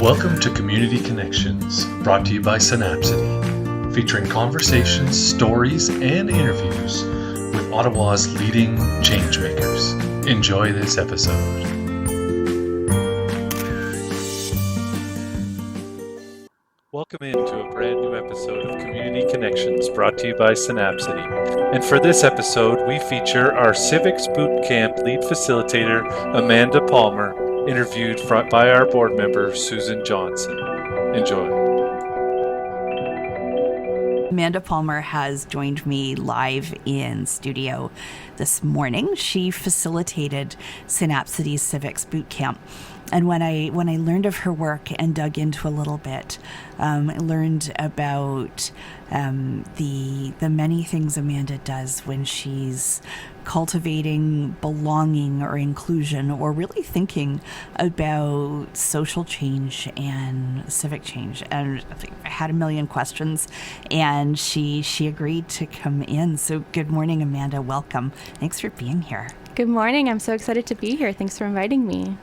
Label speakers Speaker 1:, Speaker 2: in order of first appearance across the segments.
Speaker 1: Welcome to Community Connections, brought to you by Synapcity, featuring conversations, stories, and interviews with Ottawa's leading changemakers. Enjoy this episode. Welcome into a brand new episode of Community Connections, brought to you by Synapcity. And for this episode, we feature our Civics Boot Camp lead facilitator, Amanda Palmer, interviewed by our board member, Susan Johnson. Enjoy.
Speaker 2: Amanda Palmer has joined me live in studio this morning. She facilitated Synapcity's Civics Boot Camp. And when I learned of her work and dug into a little bit, I learned about the many things Amanda does when she's cultivating belonging or inclusion, or really thinking about social change and civic change. And I had a million questions, and she agreed to come in. So good morning, Amanda. Welcome. Thanks for being here.
Speaker 3: Good morning. I'm so excited to be here. Thanks for inviting me.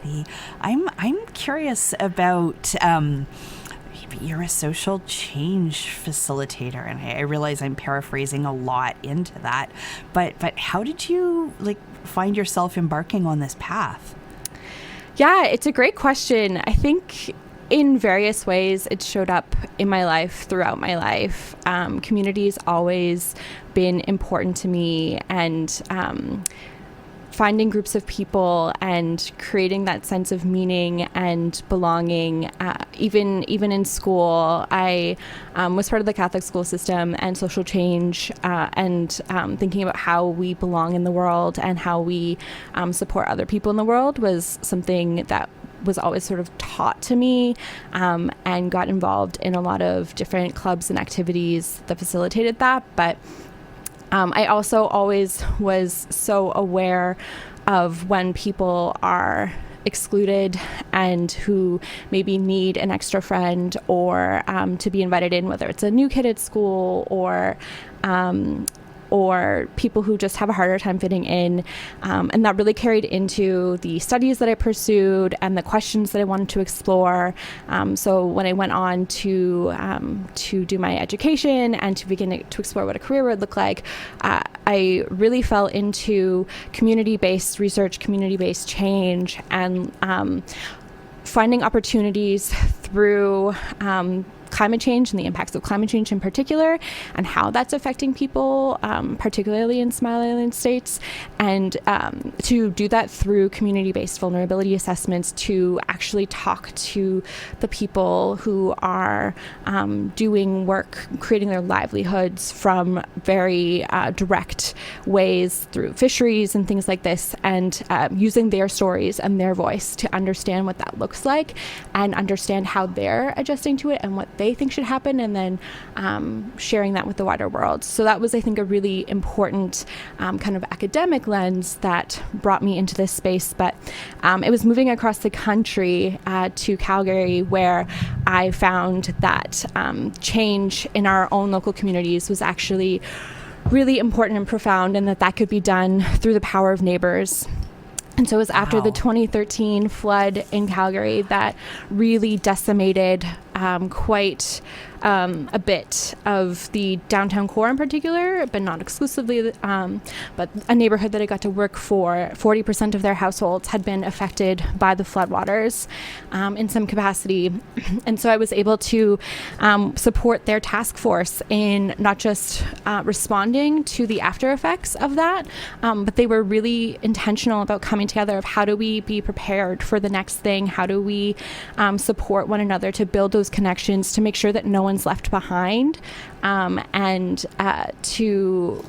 Speaker 2: I'm curious about you're a social change facilitator, and I realize I'm paraphrasing a lot into that. But how did you find yourself embarking on this path?
Speaker 3: Yeah, it's a great question. I think in various ways it showed up in my life, throughout my life. Community's always been important to me, and finding groups of people and creating that sense of meaning and belonging. Even in school, I was part of the Catholic school system and social change, and thinking about how we belong in the world and how we support other people in the world was something that was always sort of taught to me, and got involved in a lot of different clubs and activities that facilitated that. But I also always was so aware of when people are excluded and who maybe need an extra friend, or to be invited in, whether it's a new kid at school or people who just have a harder time fitting in. And that really carried into the studies that I pursued and the questions that I wanted to explore. So when I went on to do my education and to begin to explore what a career would look like, I really fell into community-based research, community-based change, and finding opportunities through climate change and the impacts of climate change in particular, and how that's affecting people, particularly in Smile Island states, and to do that through community-based vulnerability assessments, to actually talk to the people who are doing work, creating their livelihoods from very direct ways through fisheries and things like this, and using their stories and their voice to understand what that looks like and understand how they're adjusting to it and what they think should happen, and then sharing that with the wider world. So that was, I think, a really important kind of academic lens that brought me into this space. But it was moving across the country to Calgary, where I found that change in our own local communities was actually really important and profound, and that could be done through the power of neighbors. And so it was after the 2013 flood in Calgary that really decimated quite a bit of the downtown core in particular, but not exclusively, but a neighborhood that I got to work for. 40% of their households had been affected by the floodwaters in some capacity. And so I was able to support their task force in not just responding to the after effects of that, but they were really intentional about coming together of how do we be prepared for the next thing, how do we support one another to build those connections, to make sure that no one's left behind, and to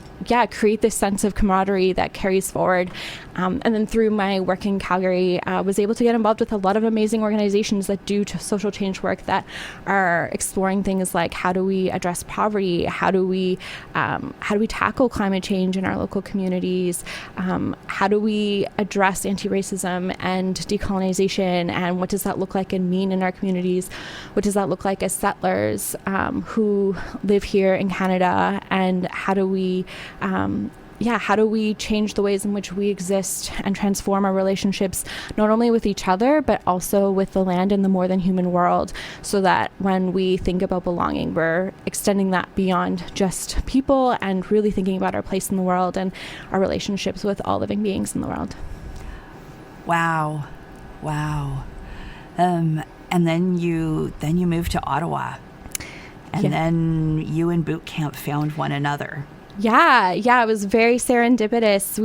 Speaker 3: create this sense of camaraderie that carries forward. And then through my work in Calgary, was able to get involved with a lot of amazing organizations that do social change work, that are exploring things like how do we address poverty, how do we tackle climate change in our local communities, how do we address anti-racism and decolonization, and what does that look like and mean in our communities, what does that look like as settlers who live here in Canada, and how do we how do we change the ways in which we exist and transform our relationships, not only with each other, but also with the land and the more than human world, so that when we think about belonging, we're extending that beyond just people and really thinking about our place in the world and our relationships with all living beings in the world.
Speaker 2: Wow. And then you moved to Ottawa, and then you and Boot Camp found one another.
Speaker 3: Yeah, it was very serendipitous.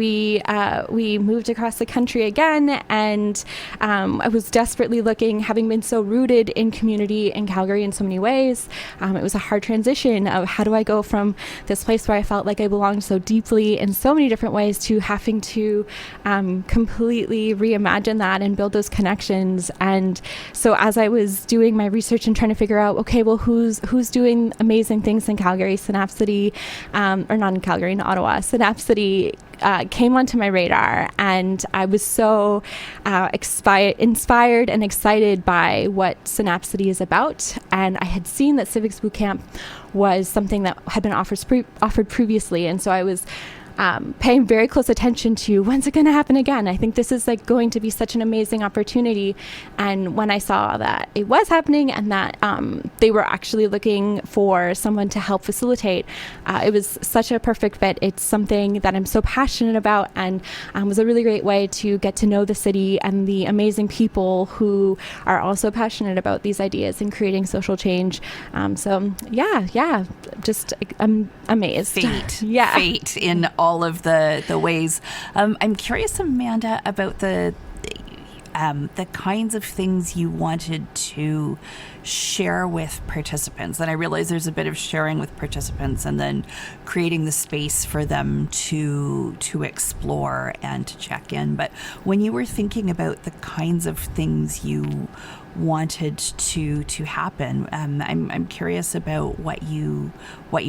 Speaker 3: We moved across the country again, and I was desperately looking, having been so rooted in community in Calgary in so many ways. It was a hard transition of how do I go from this place where I felt like I belonged so deeply in so many different ways to having to completely reimagine that and build those connections. And so as I was doing my research and trying to figure out, okay, well, who's doing amazing things in Calgary, Synapcity, or not in Calgary, in Ottawa, Synapcity came onto my radar, and I was so inspired and excited by what Synapcity is about. And I had seen that Civics Boot Camp was something that had been offered previously, and so I was paying very close attention to when's it going to happen again. I think this is like going to be such an amazing opportunity. And when I saw that it was happening and that they were actually looking for someone to help facilitate, it was such a perfect fit. It's something that I'm so passionate about, and was a really great way to get to know the city and the amazing people who are also passionate about these ideas and creating social change. So just I'm amazed.
Speaker 2: Fate in all of the ways. I'm curious, Amanda, about the kinds of things you wanted to share with participants. And I realize there's a bit of sharing with participants and then creating the space for them to explore and to check in. But when you were thinking about the kinds of things you wanted to happen, I'm curious about what you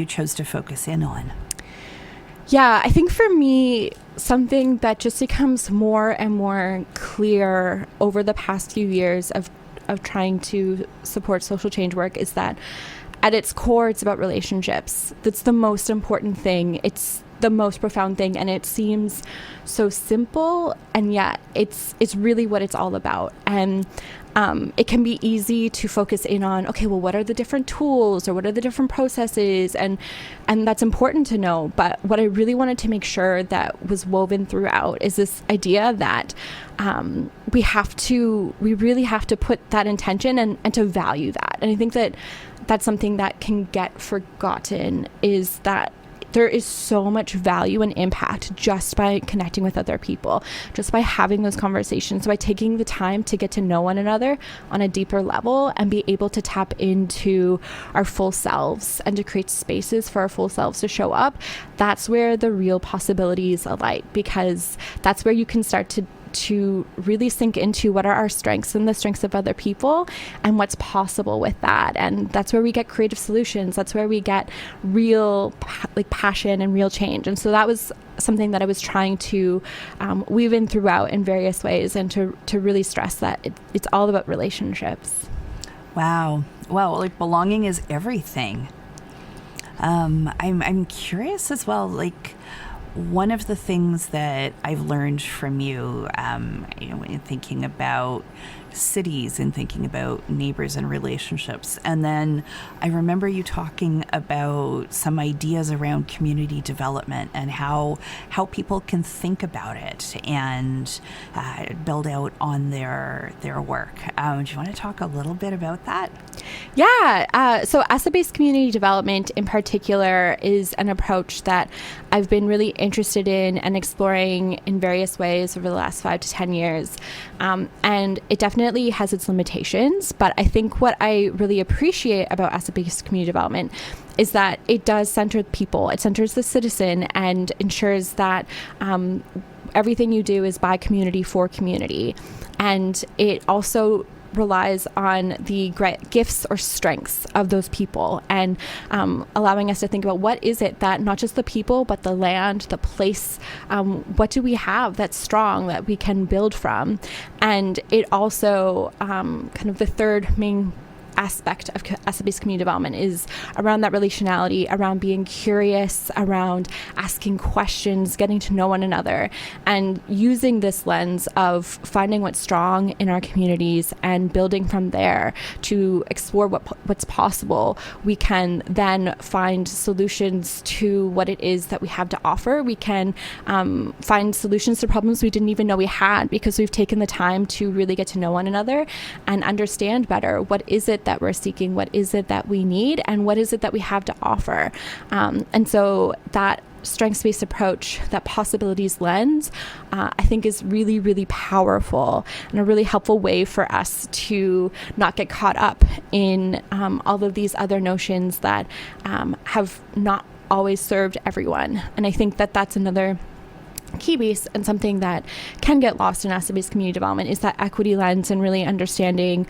Speaker 2: chose to focus in on.
Speaker 3: Yeah, I think for me, something that just becomes more and more clear over the past few years of trying to support social change work is that at its core, it's about relationships. That's the most important thing. It's the most profound thing, and it seems so simple, and yet it's really what it's all about. And it can be easy to focus in on, okay, well, what are the different tools or what are the different processes? And that's important to know. But what I really wanted to make sure that was woven throughout is this idea that we really have to put that intention and to value that. And I think that that's something that can get forgotten, is that there is so much value and impact just by connecting with other people, just by having those conversations, by taking the time to get to know one another on a deeper level and be able to tap into our full selves and to create spaces for our full selves to show up. That's where the real possibilities lie, because that's where you can start to really sink into what are our strengths and the strengths of other people and what's possible with that. And that's where we get creative solutions. That's where we get real passion and real change. And so that was something that I was trying to weave in throughout in various ways, and to really stress that it's all about relationships.
Speaker 2: Wow. Like belonging is everything. I'm curious as well, like, one of the things that I've learned from you, in thinking about cities and thinking about neighbors and relationships. And then I remember you talking about some ideas around community development and how people can think about it and build out on their work. Do you want to talk a little bit about that?
Speaker 3: Yeah. So asset-based community development in particular is an approach that I've been really interested in and exploring in various ways over the last 5 to 10 years. And it definitely has its limitations, but I think what I really appreciate about asset-based community development is that it does center people. It centers the citizen and ensures that everything you do is by community for community. And it also relies on the gifts or strengths of those people, and allowing us to think about what is it that not just the people but the land, the place, what do we have that's strong that we can build from. And it also kind of the third main aspect of asset-based community development is around that relationality, around being curious, around asking questions, getting to know one another, and using this lens of finding what's strong in our communities and building from there to explore what's possible. We can then find solutions to what it is that we have to offer. We can find solutions to problems we didn't even know we had, because we've taken the time to really get to know one another and understand better what is it that we're seeking, what is it that we need, and what is it that we have to offer. And so that strengths-based approach, that possibilities lens, I think is really, really powerful and a really helpful way for us to not get caught up in all of these other notions that have not always served everyone. And I think that that's another key piece, and something that can get lost in asset-based community development, is that equity lens and really understanding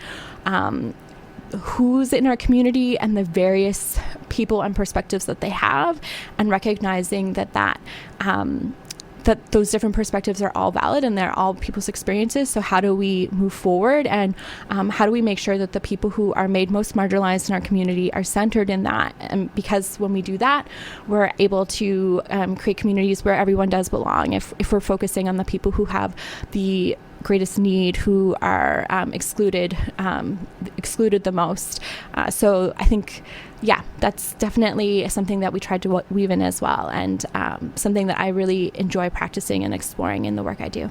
Speaker 3: who's in our community and the various people and perspectives that they have, and recognizing that those different perspectives are all valid and they're all people's experiences. So how do we move forward, and how do we make sure that the people who are made most marginalized in our community are centered in that? And because when we do that, we're able to create communities where everyone does belong. If we're focusing on the people who have the greatest need, who are excluded the most. So I think, that's definitely something that we tried to weave in as well, and something that I really enjoy practicing and exploring in the work I do.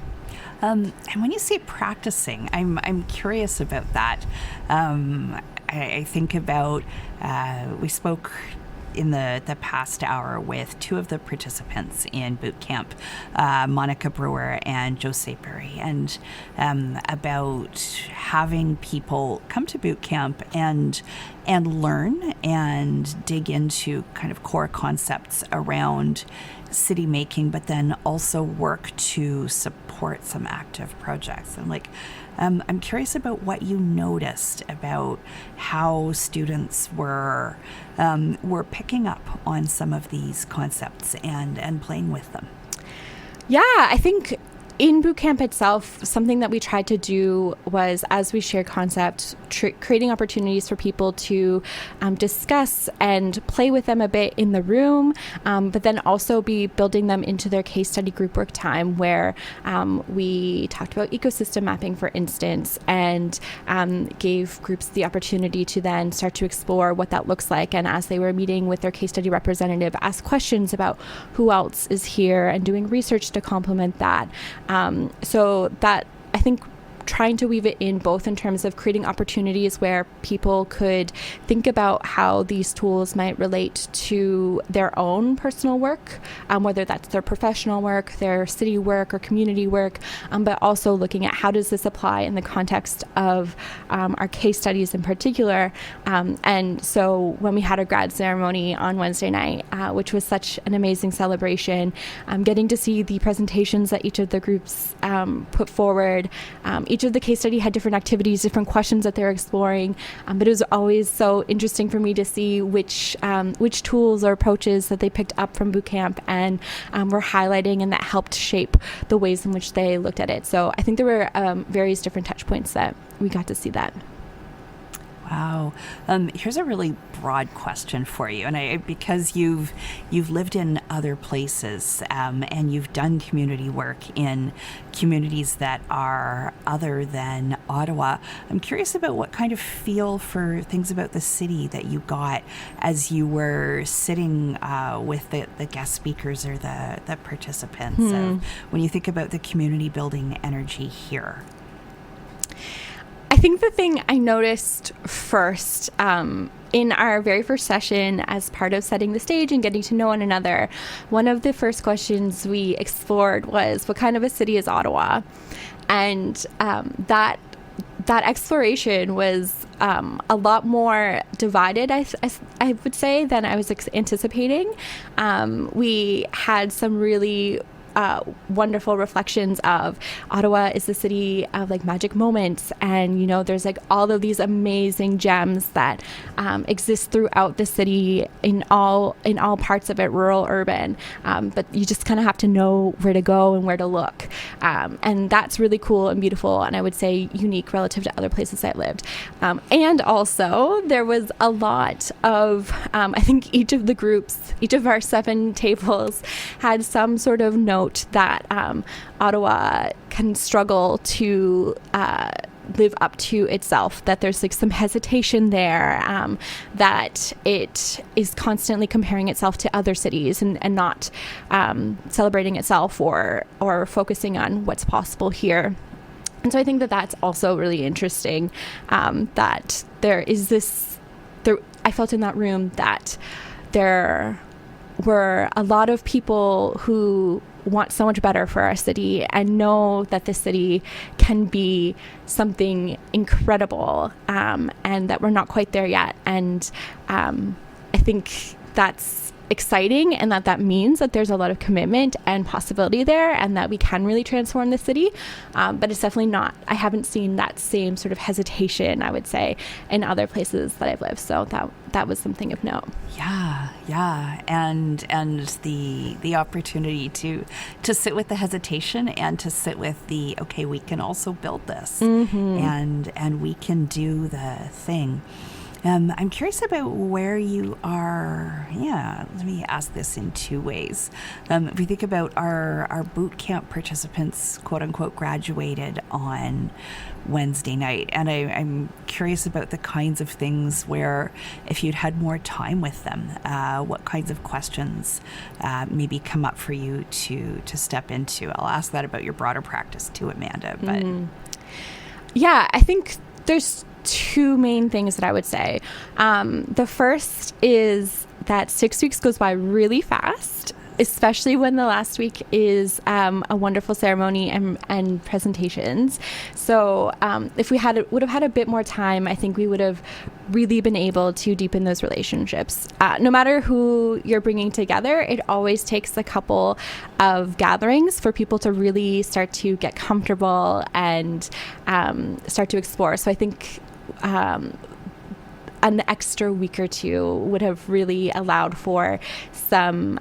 Speaker 2: And when you say practicing, I'm curious about that. I think about, we spoke in the past hour with two of the participants in boot camp, Monica Brewer and Jose Perry, and about having people come to boot camp and learn and dig into kind of core concepts around city making, but then also work to support some active projects. And I'm curious about what you noticed about how students were picking up on some of these concepts and playing with them.
Speaker 3: Yeah, I think in boot camp itself, something that we tried to do was, as we share concepts, creating opportunities for people to discuss and play with them a bit in the room, but then also be building them into their case study group work time, where we talked about ecosystem mapping, for instance, and gave groups the opportunity to then start to explore what that looks like. And as they were meeting with their case study representative, ask questions about who else is here and doing research to complement that. So that, I think, trying to weave it in both in terms of creating opportunities where people could think about how these tools might relate to their own personal work, whether that's their professional work, their city work, or community work, but also looking at how does this apply in the context of our case studies in particular. And so when we had a grad ceremony on Wednesday night, which was such an amazing celebration, getting to see the presentations that each of the groups put forward, each of the case study had different activities, different questions that they're exploring, but it was always so interesting for me to see which tools or approaches that they picked up from boot camp and were highlighting, and that helped shape the ways in which they looked at it. So I think there were various different touch points that we got to see that.
Speaker 2: Wow. Here's a really broad question for you, and because you've lived in other places and you've done community work in communities that are other than Ottawa, I'm curious about what kind of feel for things about the city that you got as you were sitting with the guest speakers or the participants. When you think about the community building energy here.
Speaker 3: I think the thing I noticed first in our very first session, as part of setting the stage and getting to know one another, one of the first questions we explored was, what kind of a city is Ottawa? And that exploration was a lot more divided, I would say, than I was anticipating. We had some really wonderful reflections of Ottawa is the city of magic moments, and there's all of these amazing gems that exist throughout the city in all parts of it, rural, urban, but you just kind of have to know where to go and where to look. And that's really cool and beautiful, and I would say unique relative to other places I've lived. And also, there was a lot of, I think each of the groups, each of our 7 tables had some sort of note that Ottawa can struggle to live up to itself, that there's like some hesitation there, that it is constantly comparing itself to other cities and not celebrating itself or focusing on what's possible here. And so I think that that's also really interesting, that there is this, I felt in that room that there were a lot of people who want so much better for our city and know that the city can be something incredible, and that we're not quite there yet. And I think that's exciting, and that means that there's a lot of commitment and possibility there, and that we can really transform the city. But it's definitely not, I haven't seen that same sort of hesitation, I would say, in other places that I've lived. So that was something of note.
Speaker 2: Yeah. And the opportunity to sit with the hesitation and to sit with the, okay, we can also build this, and we can do the thing. I'm curious about where you are. Yeah, let me ask this in 2 ways. If we think about our boot camp participants, quote unquote, graduated on Wednesday night, and I'm curious about the kinds of things where, if you'd had more time with them, what kinds of questions maybe come up for you to step into. I'll ask that about your broader practice too, Amanda. But
Speaker 3: yeah, I think there's 2 main things that I would say. The first is that 6 weeks goes by really fast, especially when the last week is a wonderful ceremony and presentations. So if we would have had a bit more time, I think we would have really been able to deepen those relationships. No matter who you're bringing together, it always takes a couple of gatherings for people to really start to get comfortable and start to explore. So I think an extra week or 2 would have really allowed for some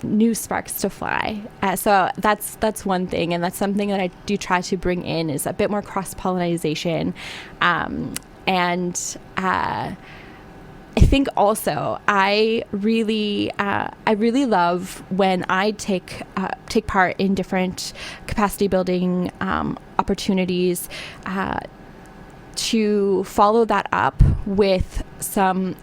Speaker 3: new sparks to fly. So that's one thing, and that's something that I do try to bring in, is a bit more cross-pollination. And I think also I really love when I take part in different capacity building opportunities, to follow that up with some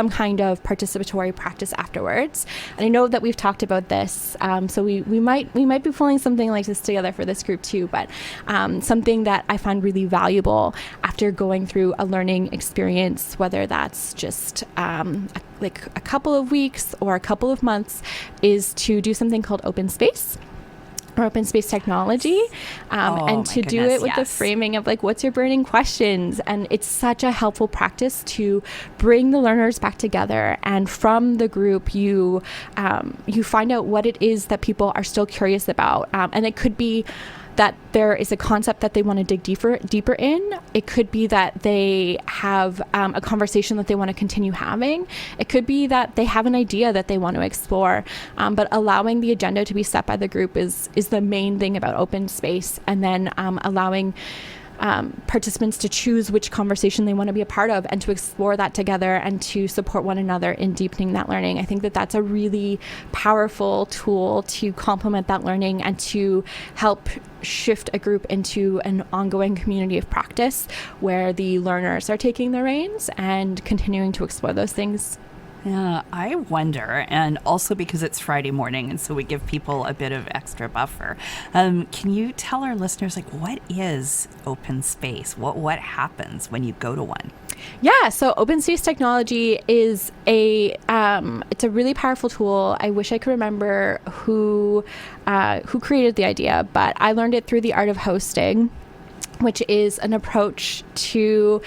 Speaker 3: kind of participatory practice afterwards. And I know that we've talked about this, so we might be pulling something like this together for this group too, but something that I find really valuable after going through a learning experience, whether that's just like a couple of weeks or a couple of months, is to do something called open space or open space technology, and to do it with the framing of like, what's your burning questions? And it's such a helpful practice to bring the learners back together, and from the group you find out what it is that people are still curious about, and it could be that there is a concept that they want to dig deeper in. It could be that they have a conversation that they want to continue having. It could be that they have an idea that they want to explore. But allowing the agenda to be set by the group is the main thing about open space. And then allowing participants to choose which conversation they want to be a part of, and to explore that together, and to support one another in deepening that learning. I think that that's a really powerful tool to complement that learning and to help shift a group into an ongoing community of practice where the learners are taking the reins and continuing to explore those things.
Speaker 2: Yeah, I wonder, and also because it's Friday morning, and so we give people a bit of extra buffer. Can you tell our listeners, like, what is open space? What happens when you go to one?
Speaker 3: Yeah, so open space technology is it's a really powerful tool. I wish I could remember who created the idea, but I learned it through the art of hosting, which is an approach to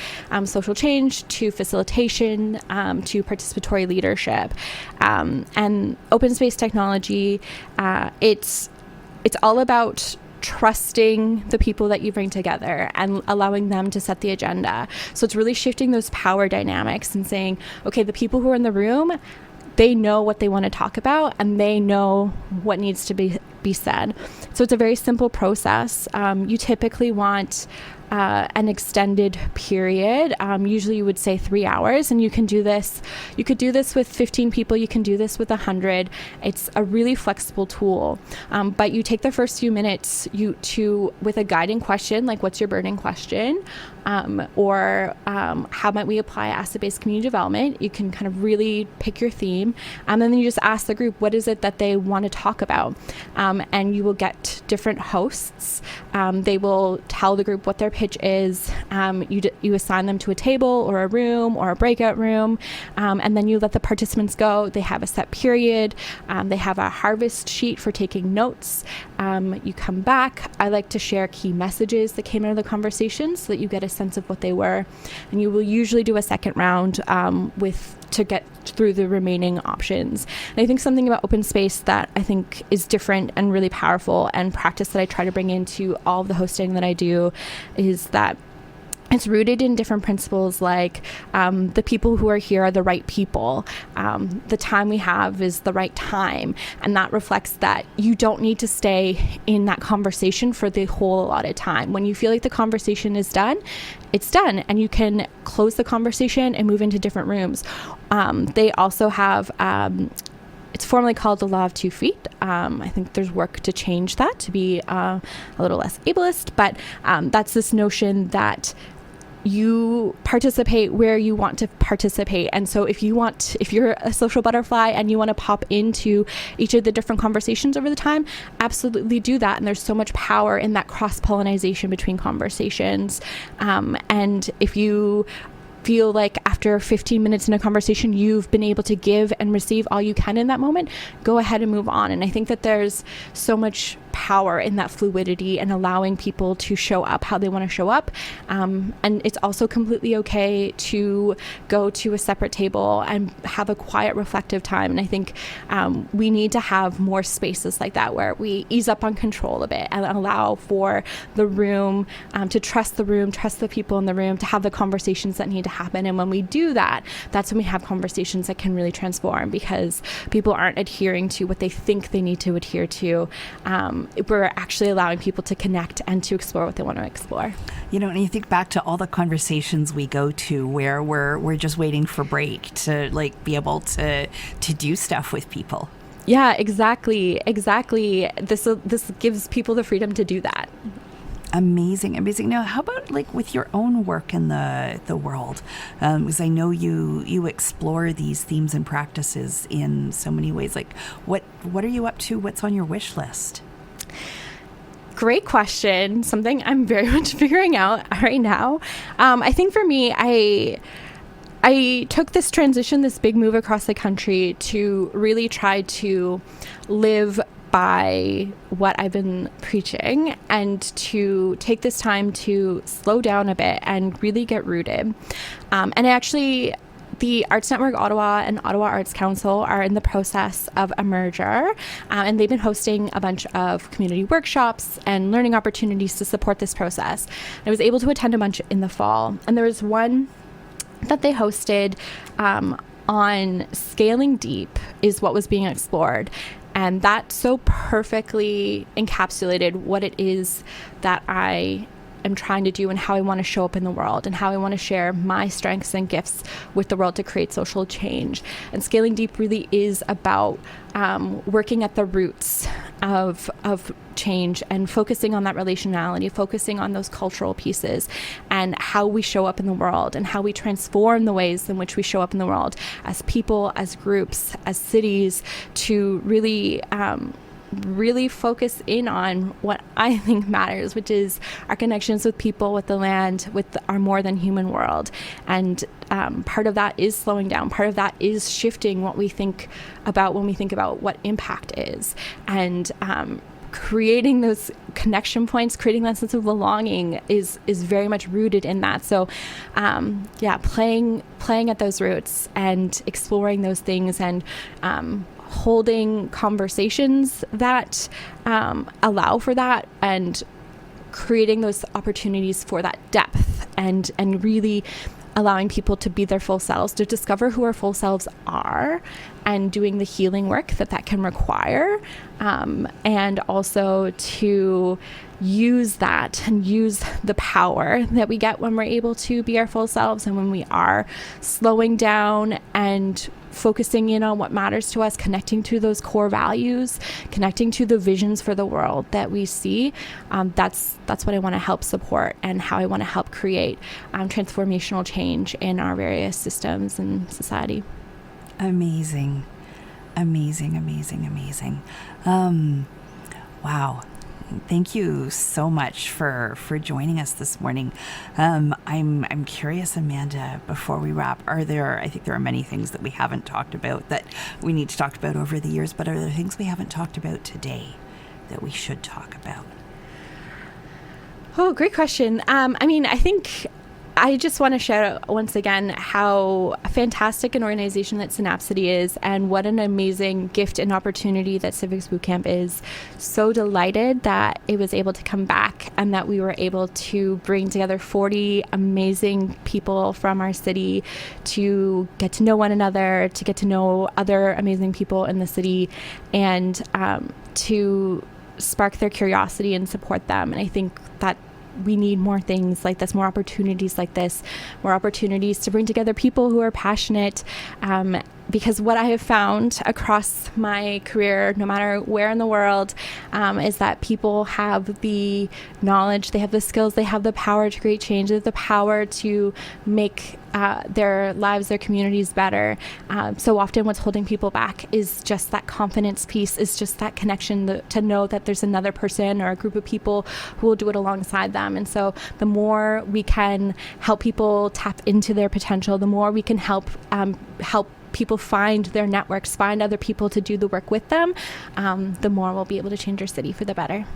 Speaker 3: social change, to facilitation, to participatory leadership. And open space technology, it's all about trusting the people that you bring together and allowing them to set the agenda. So it's really shifting those power dynamics and saying, okay, the people who are in the room, they know what they want to talk about, and they know what needs to be be said. So it's a very simple process. You typically want an extended period. Usually you would say 3 hours, and you can do this. You could do this with 15 people. You can do this with 100. It's a really flexible tool. But you take the first few minutes with a guiding question, like what's your burning question? Or how might we apply asset-based community development? You can kind of really pick your theme. And then you just ask the group, what is it that they want to talk about? And you will get different hosts. They will tell the group what their pitch is. You assign them to a table or a room or a breakout room. And then you let the participants go. They have a set period. They have a harvest sheet for taking notes. You come back. I like to share key messages that came out of the conversation so that you get a sense of what they were. And you will usually do a second round to get through the remaining options. And I think something about open space that I think is different and really powerful, and practice that I try to bring into all of the hosting that I do, is that it's rooted in different principles, like the people who are here are the right people. The time we have is the right time. And that reflects that you don't need to stay in that conversation for the whole allotted time. When you feel like the conversation is done, it's done. And you can close the conversation and move into different rooms. They also have... it's formally called the Law of 2 feet. I think there's work to change that to be a little less ableist, but that's this notion that you participate where you want to participate. And so if you're a social butterfly and you want to pop into each of the different conversations over the time, absolutely do that. And there's so much power in that cross-pollination between conversations. And if you feel like after 15 minutes in a conversation, you've been able to give and receive all you can in that moment, go ahead and move on. And I think that there's so much power in that fluidity and allowing people to show up how they want to show up. And it's also completely okay to go to a separate table and have a quiet, reflective time. And I think we need to have more spaces like that where we ease up on control a bit and allow for the room to trust the people in the room, to have the conversations that need to happen. And when we do that, that's when we have conversations that can really transform, because people aren't adhering to what they think they need to adhere to. We're actually allowing people to connect and to explore what they want to explore.
Speaker 2: You know, and you think back to all the conversations we go to where we're just waiting for break to be able to do stuff with people.
Speaker 3: Yeah, exactly. This gives people the freedom to do that.
Speaker 2: Amazing. Now, how about with your own work in the world? Because I know you explore these themes and practices in so many ways. What are you up to? What's on your wish list?
Speaker 3: Great question. Something I'm very much figuring out right now. I think for me, I took this transition, this big move across the country to really try to live by what I've been preaching, and to take this time to slow down a bit and really get rooted. And actually, the Arts Network Ottawa and Ottawa Arts Council are in the process of a merger, and they've been hosting a bunch of community workshops and learning opportunities to support this process. I was able to attend a bunch in the fall, and there was one that they hosted on scaling deep is what was being explored. And that so perfectly encapsulated what it is that I am trying to do and how I want to show up in the world and how I want to share my strengths and gifts with the world to create social change. And scaling deep really is about working at the roots of change and focusing on that relationality, focusing on those cultural pieces and how we show up in the world and how we transform the ways in which we show up in the world as people, as groups, as cities, to really focus in on what I think matters, which is our connections with people, with the land, with our more than human world. And part of that is slowing down. Part of that is shifting what we think about when we think about what impact is. And creating those connection points, creating that sense of belonging is very much rooted in that. So playing at those roots and exploring those things and holding conversations that allow for that, and creating those opportunities for that depth, and really allowing people to be their full selves, to discover who our full selves are, and doing the healing work that can require, and also to use that and use the power that we get when we're able to be our full selves, and when we are slowing down and focusing in on what matters to us, connecting to those core values, connecting to the visions for the world that we see. That's what I want to help support, and how I want to help create transformational change in our various systems and society.
Speaker 2: Amazing. Wow. Thank you so much for joining us this morning. I'm curious, Amanda, before we wrap, I think there are many things that we haven't talked about that we need to talk about over the years, but are there things we haven't talked about today that we should talk about?
Speaker 3: Oh, great question. I think I just want to shout out once again how fantastic an organization that Synapcity is, and what an amazing gift and opportunity that Civics Boot Camp is. So delighted that it was able to come back, and that we were able to bring together 40 amazing people from our city to get to know one another, to get to know other amazing people in the city, and to spark their curiosity and support them. And I think that we need more things like this, more opportunities like this, more opportunities to bring together people who are passionate. Because what I have found across my career, no matter where in the world, is that people have the knowledge, they have the skills, they have the power to create change, they have the power to make their lives, their communities better. So often what's holding people back is just that confidence piece, is just that connection to know that there's another person or a group of people who will do it alongside them. And so the more we can help people tap into their potential, the more we can help people find their networks, find other people to do the work with them, the more we'll be able to change our city for the better.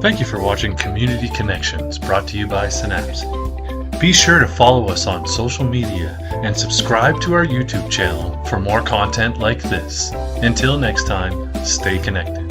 Speaker 1: Thank you for watching Community Connections, brought to you by Synapcity. Be sure to follow us on social media and subscribe to our YouTube channel for more content like this. Until next time, stay connected.